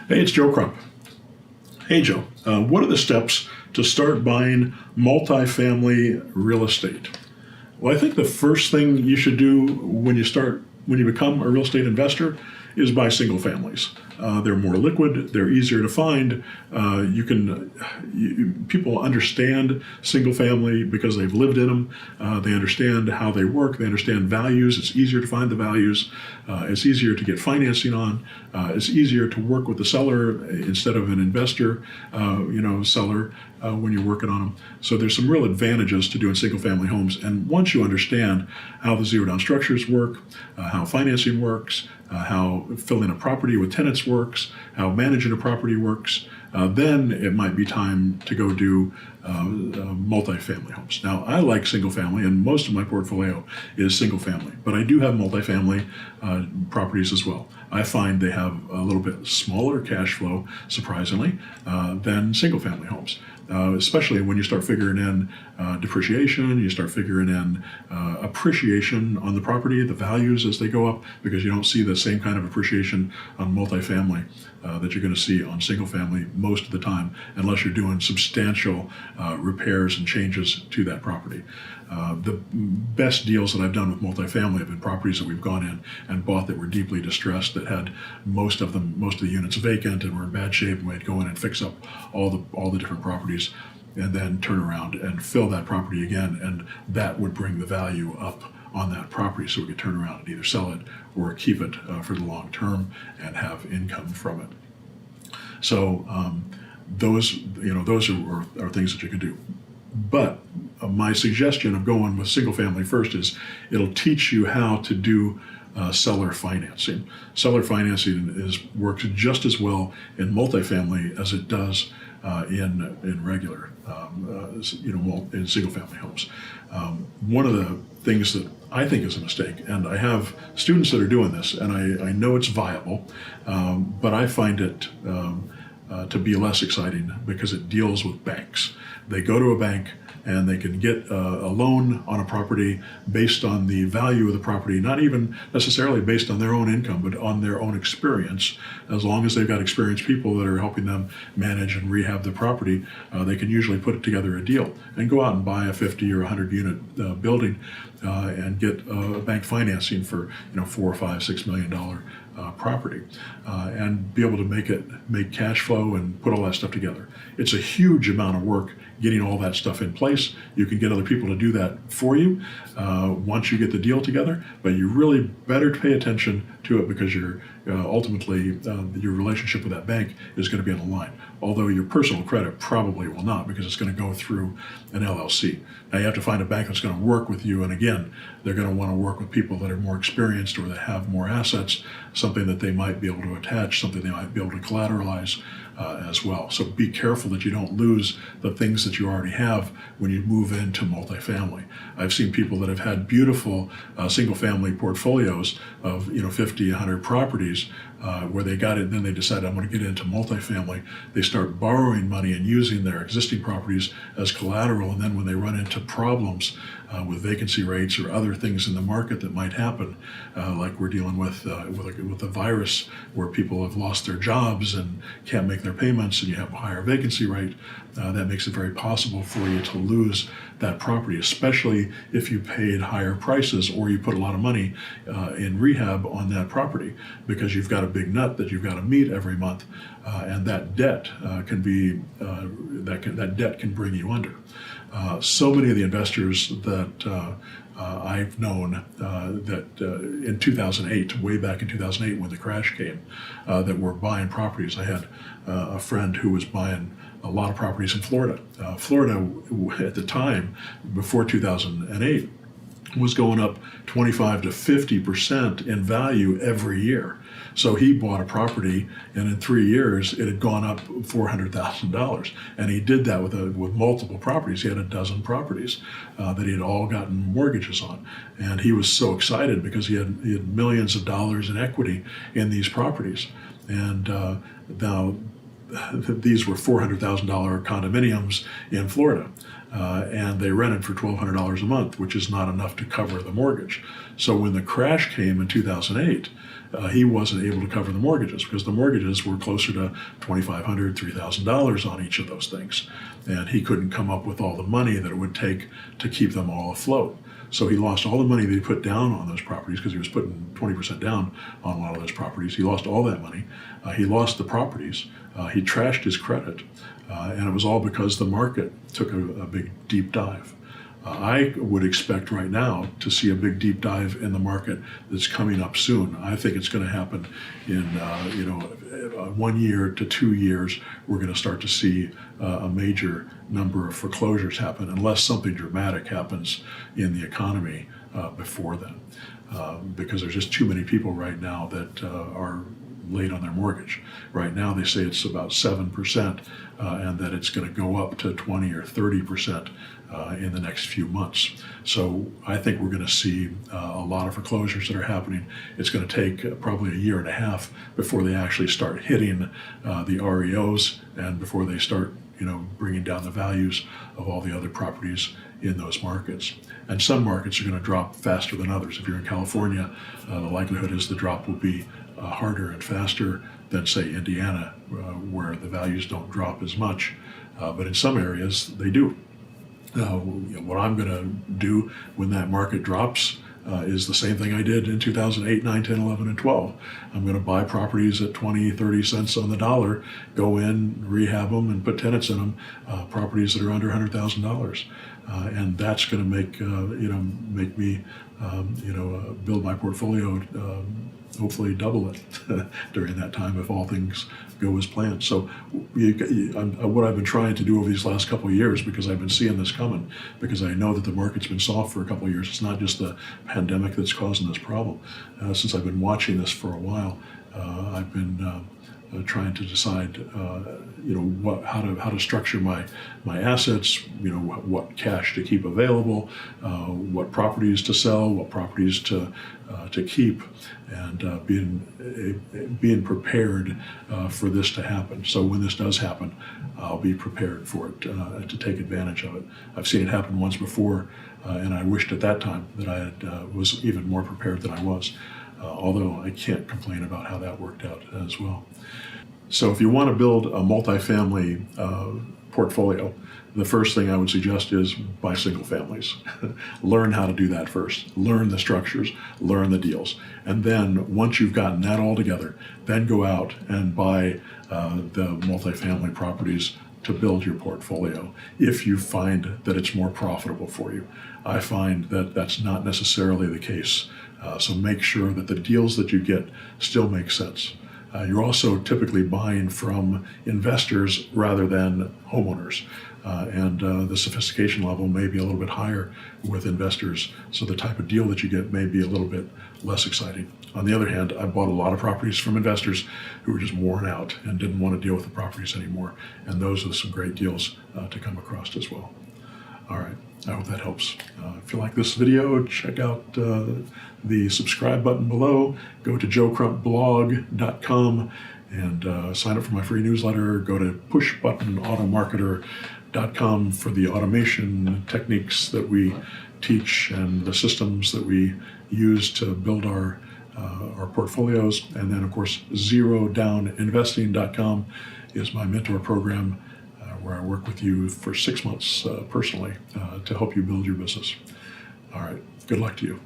Hey, it's Joe Crump. Hey, Joe. What are the steps to start buying multifamily real estate? Well, I think the first thing you should do when you become a real estate investor is buy single families. They're more liquid. They're easier to find. People understand single family because they've lived in them. They understand how they work. They understand values. It's easier to find the values. It's easier to get financing on. It's easier to work with the seller instead of an investor, seller when you're working on them. So there's some real advantages to doing single family homes. And once you understand how the zero down structures work, how financing works, how filling a property with tenants works, how managing a property works, then it might be time to go do multifamily homes. Now, I like single family, and most of my portfolio is single family, but I do have multifamily properties as well. I find they have a little bit smaller cash flow, surprisingly, than single family homes. Especially when you start figuring in depreciation, you start figuring in appreciation on the property, the values as they go up, because you don't see the same kind of appreciation on multifamily that you're going to see on single family most of the time, unless you're doing substantial repairs and changes to that property. The best deals that I've done with multifamily have been properties that we've gone in and bought that were deeply distressed, that had most of the units vacant and were in bad shape, and we'd go in and fix up all the different properties and then turn around and fill that property again, and that would bring the value up on that property, so we could turn around and either sell it or keep it for the long term and have income from it. So those are things that you can do. But my suggestion of going with single family first is it'll teach you how to do seller financing. Seller financing works just as well in multifamily as it does in regular, in single family homes. One of the things that I think is a mistake, and I have students that are doing this, and I know it's viable, but I find it to be less exciting because it deals with banks. They go to a bank and they can get a loan on a property based on the value of the property, not even necessarily based on their own income, but on their own experience. As long as they've got experienced people that are helping them manage and rehab the property, they can usually put together a deal and go out and buy a 50 or 100 unit building and get bank financing for $4 or $5, $6 million property, and be able to make cash flow and put all that stuff together. It's a huge amount of work getting all that stuff in place. You can get other people to do that for you once you get the deal together, but you really better pay attention to it, because ultimately your relationship with that bank is going to be on the line. Although your personal credit probably will not, because it's going to go through an LLC. Now you have to find a bank that's going to work with you, and again, they're going to want to work with people that are more experienced or that have more assets, something that they might be able to attach, something they might be able to collateralize as well. So be careful that you don't lose the things that you already have when you move into multifamily. I've seen people that have had beautiful single-family portfolios of 50, 100 properties where they got it, and then they decide, I'm going to get into multifamily. They start borrowing money and using their existing properties as collateral, and then when they run into problems with vacancy rates or other things in the market that might happen, like we're dealing with the virus, where people have lost their jobs and can't make their payments, and you have a higher vacancy rate, that makes it very possible for you to lose that property, especially if you paid higher prices or you put a lot of money in rehab on that property, because you've got a big nut that you've got to meet every month, and that debt that debt can bring you under. So many of the investors that I've known that in 2008, way back in 2008 when the crash came, that were buying properties. I had a friend who was buying a lot of properties in Florida. Florida at the time, before 2008, was going up 25 to 50% in value every year. So he bought a property, and in 3 years it had gone up $400,000. And he did that with multiple properties. He had a dozen properties that he had all gotten mortgages on. And he was so excited because he had millions of dollars in equity in these properties. And now these were $400,000 condominiums in Florida, and they rented for $1,200 a month, which is not enough to cover the mortgage. So when the crash came in 2008, he wasn't able to cover the mortgages because the mortgages were closer to $2,500, $3,000 on each of those things. And he couldn't come up with all the money that it would take to keep them all afloat. So he lost all the money that he put down on those properties because he was putting 20% down on a lot of those properties. He lost all that money. He lost the properties. He trashed his credit. And it was all because the market took a big deep dive. I would expect right now to see a big deep dive in the market that's coming up soon. I think it's going to happen in 1 year to 2 years. We're going to start to see a major number of foreclosures happen unless something dramatic happens in the economy before then, because there's just too many people right now that are late on their mortgage. Right now they say it's about 7%, and that it's going to go up to 20 or 30% in the next few months. So I think we're going to see a lot of foreclosures that are happening. It's going to take probably a year and a half before they actually start hitting the REOs and before they start bringing down the values of all the other properties in those markets. And some markets are going to drop faster than others. If you're in California, the likelihood is the drop will be harder and faster than, say, Indiana, where the values don't drop as much. But in some areas, they do. What I'm going to do when that market drops is the same thing I did in 2008, 9, 10, 11, and 12. I'm going to buy properties at 20, 30 cents on the dollar, go in, rehab them, and put tenants in them, properties that are under $100,000. And that's going to make me build my portfolio, hopefully double it during that time if all things go as planned. So what I've been trying to do over these last couple of years, because I've been seeing this coming, because I know that the market's been soft for a couple of years. It's not just the pandemic that's causing this problem. Since I've been watching this for a while, I've been trying to decide, how to structure my assets, what cash to keep available, what properties to sell, what properties to keep, and being prepared for this to happen. So when this does happen, I'll be prepared for it to take advantage of it. I've seen it happen once before, and I wished at that time that I was even more prepared than I was. Although I can't complain about how that worked out as well. So if you want to build a multifamily portfolio, the first thing I would suggest is buy single families. Learn how to do that first. Learn the structures, learn the deals. And then once you've gotten that all together, then go out and buy the multifamily properties to build your portfolio if you find that it's more profitable for you. I find that that's not necessarily the case. So make sure that the deals that you get still make sense. You're also typically buying from investors rather than homeowners. And the sophistication level may be a little bit higher with investors, so the type of deal that you get may be a little bit less exciting. On the other hand, I bought a lot of properties from investors who were just worn out and didn't want to deal with the properties anymore, and those are some great deals to come across as well. All right, I hope that helps. If you like this video, check out the subscribe button below. Go to joecrumpblog.com and sign up for my free newsletter. Go to pushbuttonautomarketer.com for the automation techniques that we teach and the systems that we use to build our portfolios. And then, of course, zerodowninvesting.com is my mentor program where I work with you for 6 months personally to help you build your business. All right, good luck to you.